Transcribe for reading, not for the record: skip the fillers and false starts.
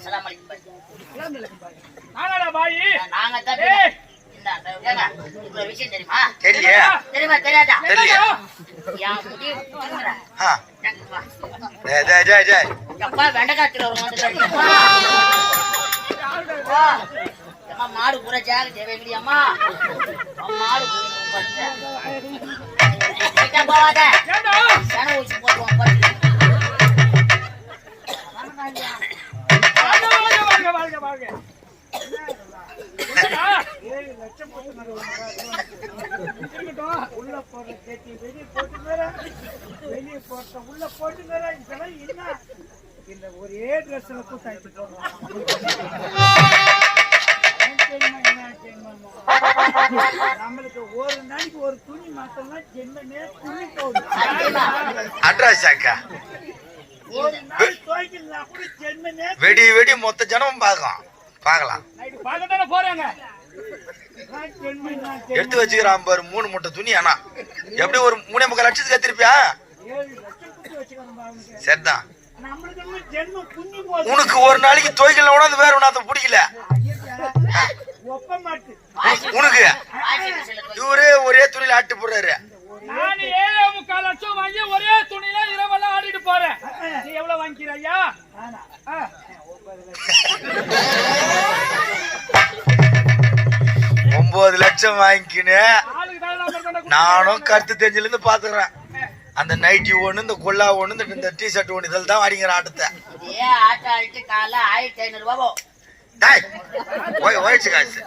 சலாம் அலைக்கும் பாய். நாங்கடா பாய். நாங்க தான் இவ்வளவு விஷயம் தெரியுமா? தெரியலையே. தெரியுமா தெரியாதா? தெரியலையே. யா முடி புடுங்கடா. ஜெய் ஜெய் ஜெய். அப்பா வெண்டக்காத்துல ஒரு வந்து அம்மா மாடு பூரா ஜாக தேவையில்லை அம்மா. மாடு போவாத சன ஊசி போட்டுவான் பாரு. வாழ்க வாழ்க. 7 லட்சம் உள்ள போற கேட்டி வெளியே போட்டுக்கிற வெளியே போட்ட உள்ள போட்டுக்கிற இதெல்லாம் என்ன இந்த ஒரே ட்ரெஸ்ல கூட்டாச்சு நம்மளுக்கு ஒரு நாளைக்கு ஒரு துணி மாத்தம்னா ஜென்மனே துணி போடும். அட்ரஸ் அக்கா ஒரு நாள் துவைக்கலனா கூட ஜென்மனே வெடி வெடி மொத்த ஜனமும் பார்க்கலாம். நைட்டு பார்க்கத்தானே போறாங்க. எடுத்து வச்சுக்கிறான் பாரு 3 மூட்டை துணி. ஆனா எப்படி ஒரு 3.25 லட்சத்துக்கு எடுத்திருப்பியா? 7 லட்சம் குட்டி வச்சுக்கணும். சரிதான். நம்மளுக்கு ஜென்மம் புண்ணி போகுது. உனக்கு ஒரு நாளைக்கு துவைக்கல உணர்ந்து வேற ஒண்ணாத்த பிடிக்கல ஒப்ப மாட்டு உனக்கு. இவரே ஒரே துணியில ஆட்டு போடுறாரு. நான் 7.25 லட்சம் வாங்கி ஒரே துணியில இரவெல்லாம் ஆடிட்டு போறேன். நீ எவ்வளவு வாங்கிக்கிறியா? 9 லட்சம் வாங்கிக்கின்னு நானும் கருத்து தெரிஞ்சில இருந்து பாத்துக்கிறேன். அந்த நைட்டி ஒண்ணு, இந்த கொல்லா ஒண்ணு, இந்த டி ஷர்ட் ஒண்ணு, இதில் தான் வாடிங்கிற ஆட்டத்தை. ஆட்ட ஆடிட்டு காலை 1500 ரூபாய் போய் காசு